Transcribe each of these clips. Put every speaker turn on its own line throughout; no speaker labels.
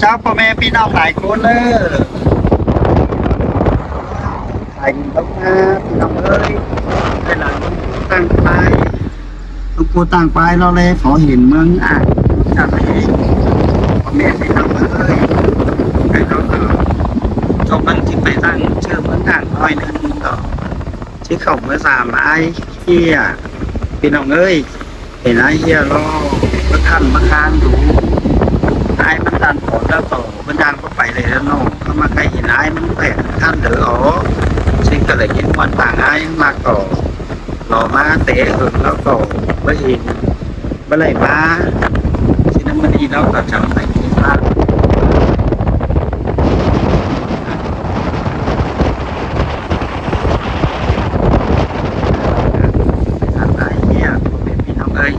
ครับพ่อแม่พี่น้องหลายคนเลยถ่ายต้องมาพี่น้องเอ้ยได้หลังตั้งไปลูกปูตั้งไปเราเลยขอเห็นเมืองอ่ะจากนี้พ่อแม่พี่น้องเอ้ยไปเราก็จบมันที่ไปตั้งชื่อเมืองอ่างน้อยนึงก็ที่เขาเมื่อ3ไอ้เฮียพี่น้องเอ้ยเห็นไอ้เฮียรอมาท่านมาค้างดูไอ้มันดันผลแล้วต่อมันดังก็ไปเลยแล้วน้องเขามาใครเห็นไอ้มันแปลกท่านเดืออ๋อซึ่งก็เลยเห็นวันต่างไอ้มาก่อรอมาเตะหึงแล้วก็ไม่เห็นเมื่อไรมาสิ่งนั้นมันดีแล้วก็จำไปที่บ้านทางไอ้เนี่ยเป็นพี่น้องเอ้ย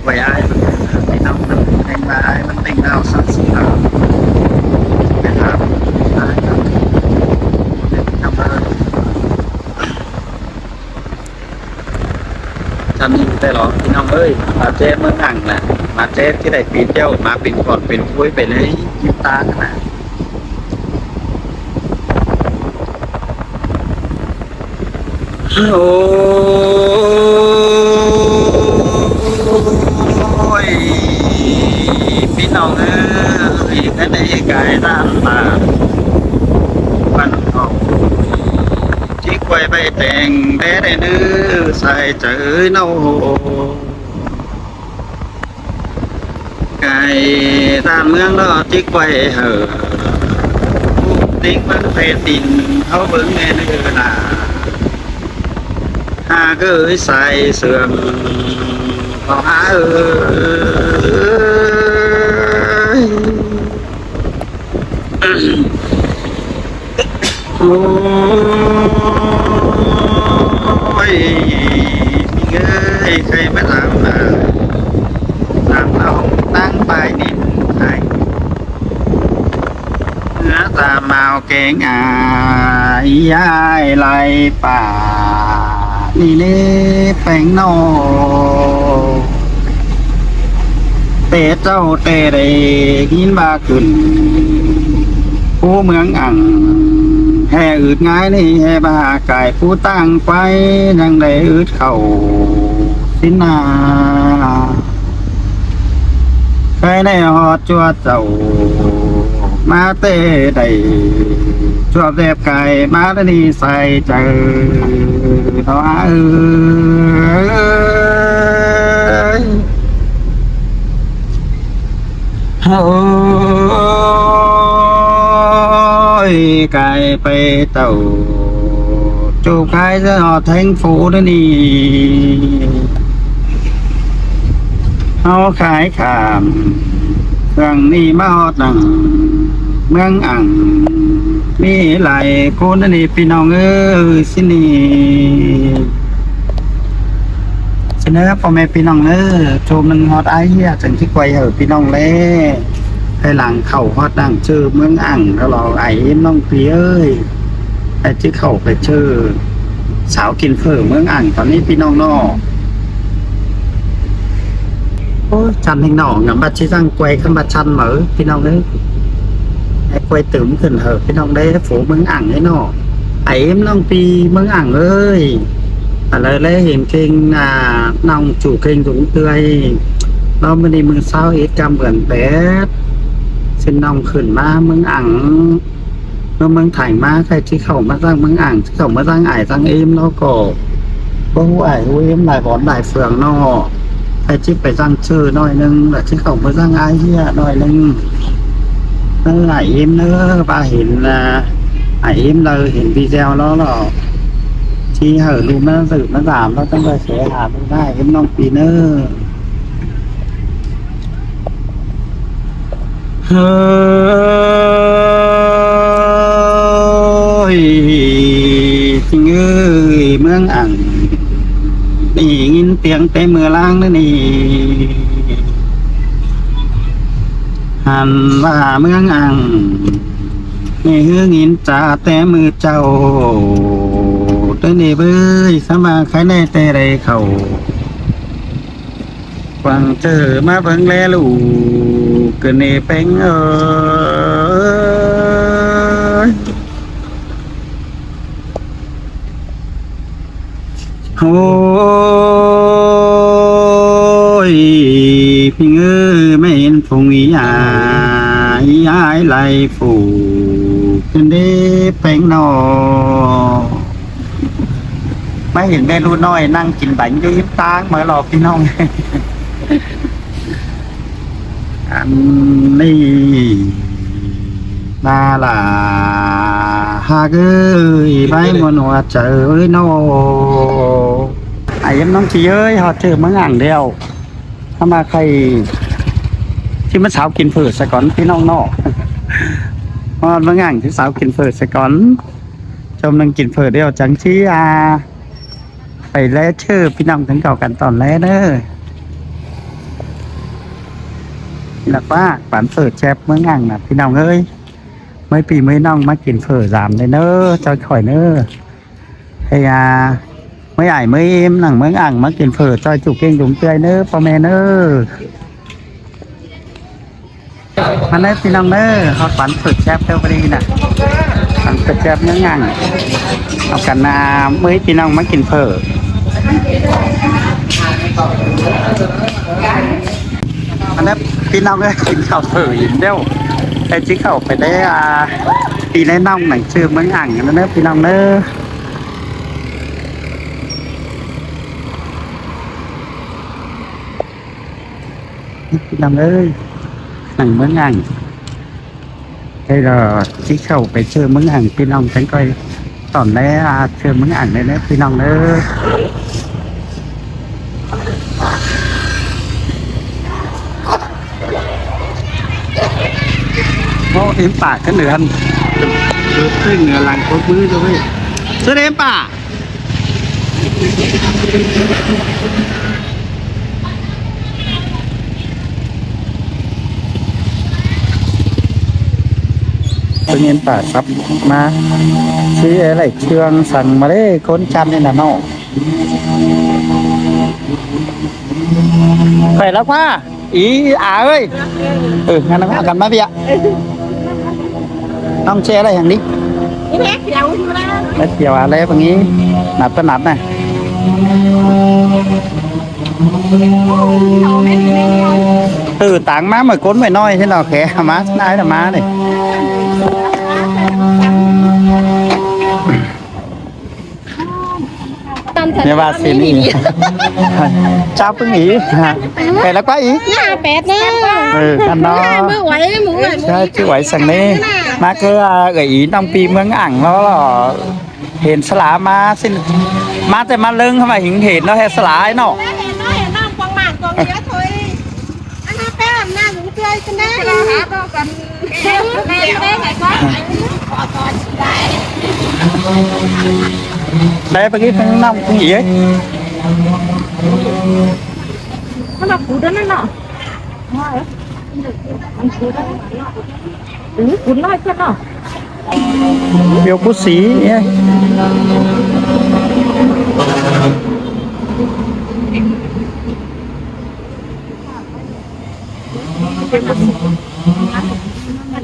ไว้ไอ้ไอ้น้องมันแทงมาไอ้มันเต็งดาวสักสีดาวนะครับไอ้ครับทำมาทำนี่ได้หรอพี่น้องเอ้ยมาเจ๊เมืองอ่างน่ะมาเจ๊ที่ไหนปีเจ้ามาเป็นก่อนเป็นคุยไปเลยยิ้มตาขนาดโอ้ยพี่น้องเอ้ยนั่นไอ้กายด้านตาปันออกที่ควยไปแต่งได้เนื้อใส่เจอเนาไก่ตามเมืองรอจิกไว้เหอะติ๊กมันเพดินเขาเบิ้งเนื้อหนาหาเกยใส่เสื่อมพอหาโอ้ยมีเงยใครมาทำนะทำเอาตั้งไปนิดไอ้เนื้อตาเมาเก่งอายยายไหลป่านี่เล่แป้งนอเตะเจ้าเตะได้กินบาขึ้นผู้เมืองอ่างแห่อืดง่ายนี่แห่บาไก่ผู้ตั้งไปยังได้อืดเข่าสินาใครได้หอดจัวเจ้ามาเตะได้ชอบแสบไก่มาได้นี่ใส่เจอต่อโอ้ยไก่ไปเต่าจูบไก่จะหอดแทงฟูได้นี่เอาขายขามเครื่องนี้มาหอดหนังเมืองอ่างมีหลายคนนี่พี่น้องเอ้ยสินี่เสนอพ่อแม่พี่น้องเอ้ยโชมหนึ่งฮอตไอเหี้ยจังที่ไกวเหอะพี่น้องเล่ให้หลังเข่าฮอตดังชื่อเมืองอ่างแล้วเราไอ้น้องพี่เอ้ยไอ้ที่เข่าไปชื่อสาวกินเฟอเมืองอ่างตอนนี้พี่น้องนอกโอ้จันแห่งหนองงบัดชิซังไกวขึ้นบัดชันเหมือพี่น้องเอ้ยไอ้ควยตื่นขึ้นเหอะพี่น้องได้ฝูเมืองอ่างไอ้นอไอ้น้องปีเมืองอ่างเอ้ยอะไรเลยเห็นเก่งน้องจู่เก่งถุงเตยเราไม่ได้มือเศร้าเอ็ดกำเหมือนแบดเส้นน้องขึ้นมาเมืองอ่างเมื่อเมืองถ่ายมาใครที่เขามาสร้างเมืองอ่างที่เขามาสร้างไอ้สร้างเอ็มแล้วก็บ่หูไอ้หูเอ็มหลายบอนหลายเฟืองนอใครที่ไปสร้างชื่อหน่อยนึงแต่ที่เขามาสร้างไอ้เหี้ยหน่อยนึงไอ้เอ็มเนอะป้าเห็นไอ้เอ็มเราเห็นวีเจลแล้วหรอที่เหอรูมาสืบมาสามเราต้องไปเสียหาดูได้เอ็มน้องปีเนอร์เฮ้ยจริงเอ้ยเมืองอ่างนี่ยินเตียงเต็มมือล้างนั่นนี่หันว่าเมืองอ่าง นี่ฮืองินจ่าแต่มือเจ้าเต้นเบ้ยสมาใครในแต่ไรเขาฟังเจอมาเบิ่งแลลูกเกินเนเป้งยโอ้ยพี่เอ้ยไม่เห็นพงอีหายหายไหลฝูเกินเนเป้งนอไม่เห็นแม่รู้น้อยนั่งกินบังยิ้มตางเหมือนหลอกพี่น้อง อันนี้นาล่ะหากเอ้ยใบมนหัวเจอเอ้ยโนไอ้ยังน้องจีเอ้ยhọเจอเมื่ออ่างเดียวถ้ามาใครที่มันสาวกินเผือกสะก่อนพี่น้องนอกพอเมื่ออ่างที่สาวกินเผือกสะก่อนจมนั่งกินเผือกเดียวจังชี้ไปแล้วชื่อพี่น้องถึงเก่ากันตอนแรกเด้อหลักว่าbản phở chép mới ngang làพี่น้องเอ้ยmấyปีmấyน้องมากินเฝอgiảmเลยเนอะcho khỏi nữa hay mấy ải mấy em nàng mới ngangมากินเฝอcho chủ kinh đúng tươi nữaพ่อแม่เนอะมันได้พี่น้องเนอะเขาbản phở chép theo đi nè bản phở chép mới ngangเอากันmấyพี่น้องมากินเฝออันนั้นพี่น้องก็กินข้าวเผยเดียวไอ้ที่เข้าไปได้ปีได้น้องหนังชื่อเมืองอ่างนั่นนะพี่น้องเนอะพี่น้องเอ้ยหนังเมืองอ่างcái làที่เข้าไปเชื่อเมืองอ่างพี่น้องฉันก็ตอนแรกเชื่อเมืองอ่างเลยนะพี่น้องเนอะÔ, em bà cái nửa anh cái nửa làng có mưa rồi vậy sao em bà tự nhiên bà sắp mà chứ ấy lại trường sẵn mà đấy con chăn nên là nó khỏe lắm quá ý ơi ngăn nó cầm má bịaน้องเชียร์อะไรอย่างนี้เม็ดเดียวอะไรแบบนี้หนับก็หนับนะต่างmá mà cuốn mày nói thế nào khẽ má nãy là má nàyเนี่ยว่าสินี่ชอบเพิ่งอีไปแล้วก็อี
เป็ดนะ
กันเนาะ
มือไหวมือไหว
ใช่ชื่อไหวสังนี้มาคืออีน้องปีเมืองอ่างแล้วเห็นสลามาสิมาแต่มาเลิงทำไมเห็นเนาะเห็นสลาไอ้เนาะ
เห็นน้อยเห็นน้องกวางหมากกวางเยอะthôi anh ha bé làm na cũng chơi cái đấy là hả đâu cần theo cái đấy phải có
đây bagi năm cũng gì ấy
nó là cú đó nó cú nói thế nào
biểu cú xí nhé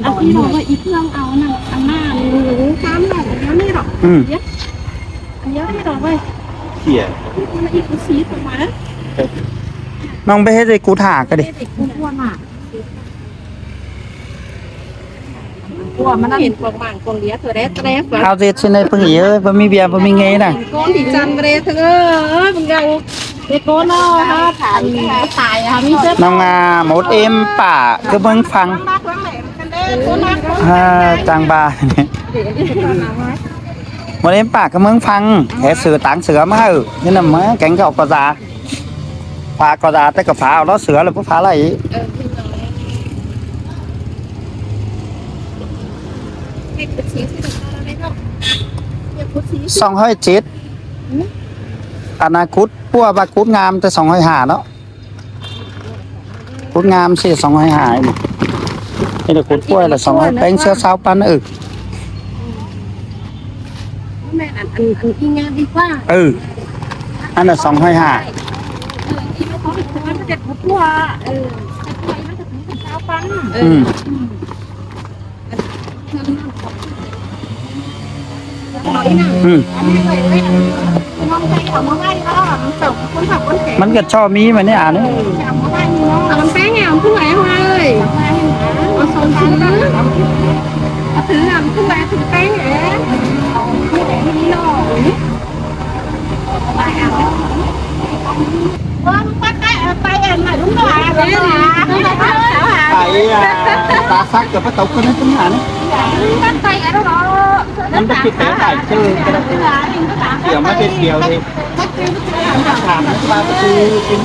anh đi rồi vậy ít thương áo nè anh na ngủ khám này nhớ đi rồi anh nhớ đi rồi vậy
kìa
nó ít cú xí thôi mà
น้องไปให้ได้กูถากกันดิ
กลัวมันเห็นกวางหมากกวางเลี้ยเธอได้แตรฝ
เอาเจ็ดชิ้นในพึ่งเยอะบ่มีเบียร์บ่มีเงี้ยน่ะ
con thì chăn về thưaมึงยังเด็กคนน่ะฮะถ่ายตายฮะมีเสื้อ
น้องหมดเอ็มป่าก็เบิ่งฟังจังบาเนี่ยหมดเอ็มป่าก็เบิ่งฟังแค่เสือต่างเสือมานี่น่ะมาแกงเก่ากอซาพากอซาแต่ก็ฝาเอาล้อเสือแล้วบ่ฝาอะไรอีก207อนาคตปัวบาคุดงามแต่205เนาะคุดงามสิ205นี่แต่คุดป่วยละ200แป้งเสื้อสาวปัน
แม่อันที่งานดีกว่า
อันน่ะ250
ที่ไม่ต้องถึงมันจะถูกกว่ามันจะถึงเช้าปังน้อยนะอันนี้เลยไม่มองใจของมองได้ก็มันตกคนขับคนแก่
มันก็ชอบมีมาเนี่ยอ่ะนี่
เอามันแป้งไงเอาขึ้นไหวมาเลยเอาโซนถือเอาถือเอาขึ้นไหวถือแป้งเองไม่ได้ที่นอกไปเอาว่าปักไปเอ็นมาลุงหน่อยเลยนะต้องไปพักสาวหา
ไปตาซักกับป้าตกคนนั้นจังหานี่
ปักไปเอ็นหรอ
มันไปคิดแต่ถ่ายชื่อเดี๋ยวมาเดียวเลยถามว่าคือกิน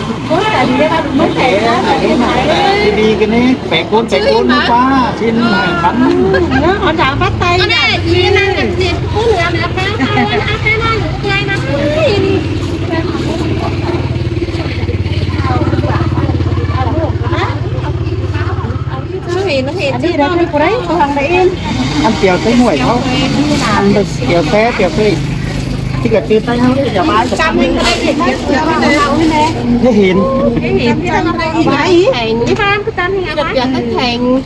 ดีกันนี่แปะโคนฟ้าชิ้นหายพัน
họ chào bắt tay cái này chị năng làm gì cũng được nè cái nó chơi nó nó hiền đi đó cái đấy thằng đấy em
ăn tiểu tới muội không ăn được tiểu té chỉ cần chưa tay không giờ bái
chăm mình cái đấy
thế hiền
cái hiền cái nó đây cái thành cái phan cái tên cái cái thành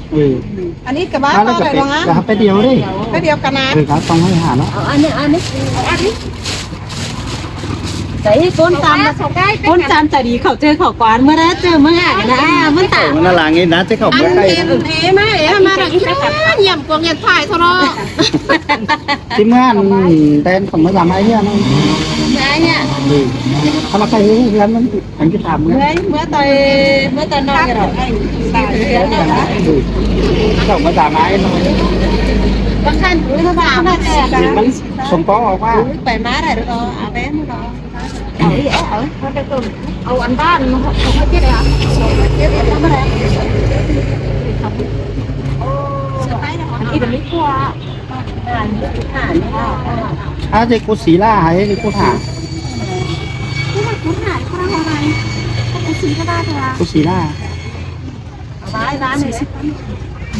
อันนี้กับบ้าน
แล้ว
ก็
จะ
อะไร
เป็
บ้างฮะ
จะไปเดียวดิ
ก็เดียวกันนะ
ครับต้องให้หาเนาะ
อันนี้แต่ที่ก้นตามก้นจำแต่ดีเขาเจอเขากวานเมื่อได้เจอเมื่อไงนะเมื่อต่าง
มันน่ารักงี้นะจะเข้า
อัน
ไปใกล้
เต็มเทมาเอ๋มาดังแค่เยี่ยมกวงเยี่ยมถ่ายทรอ
ที่งานแดนของมาทำไอ้เนี่ยนั่น
ไหนเนี่ย
ถ้ามาใกล้เรื่องมันจะทำเนี่ย
เมื่อตอนนอนกันหรอ
เขามาทำไอ้นั่น
บางท่านรู้ว่ามันแต่
มันสมปองออกว่า
ไปมาได้หรือเปล่าอาเบนหรอเขาจะตุ่มเอาอันบ้านเขาเจ๊เลยอ่ะเจ๊ทำอะไรอีกไม่กลัว
ถ้าจะกูสีล่าให้กูถาม
ที่มันคุ้นหายเขาทำอะไรเขาสีก็ได้เลยอ่ะ
กูสีล่า
บ้านเลยสิ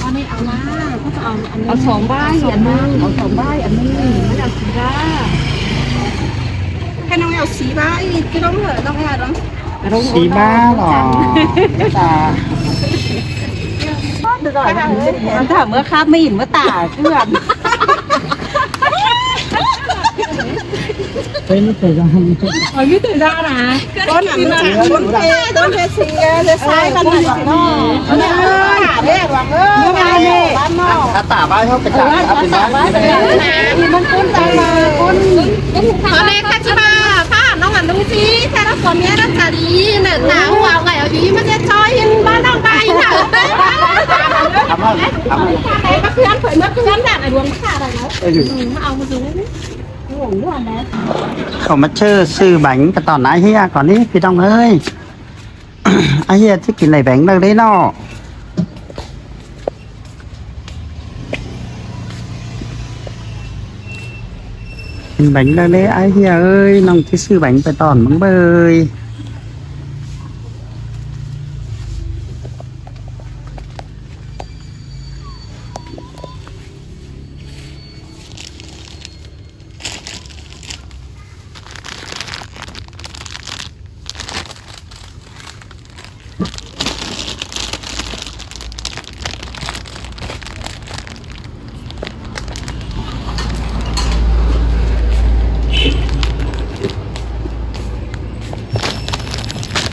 อันนี้เอามาเขาจะเอาสองใบอันนึงเอาสองใบอันนึงไม่เอาสีบ้าให้น้องเอาสีบ้าอีกที่น้องเหรอน้องอะไรน้อง
สีบ้าหรอตา
มันถามเมื่อคาบไม่อิ่มเมื่อตาเพื่อน
เฮ้ยไม่เคยทำ
ở dưới từ ra nè con thì là con thế xì thế sai con này nó đấy hoàng ơi đây bán mò
ถ้าตาบ้าเขาไปจ่ายครับเป็นบ้าน
thì con tay mà con ở đây khách chứ ba phát nó ngẩn đúng gì thế nó còn nhé nó trả đi nè nào vào ngày ở dưới mà sẽ cho yên ba đồng bay nào
ทำอะไรทำอะไร
nó cứ ăn phải nó cứ ăn đạn ở đường nó xả này nó
เ
เอามาดูนี่ห่วงด้วยนะ
ขามาซื้อแบงกันตอนไหนเฮียก่อนนี้พี่ต้องเอ้ย ไอเฮียที่กินไหนแบงได้เนาะกินแบงได้ไอเฮียเอ้ยน้องที่ซื้อแบงไปตอนมึงเบย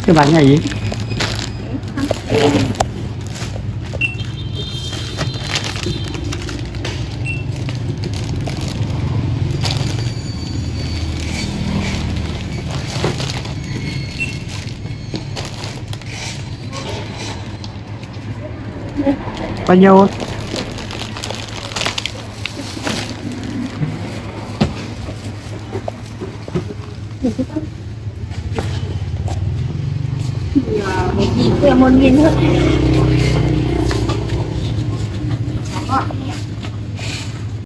ซื้อแบงไงอีกประโยชน์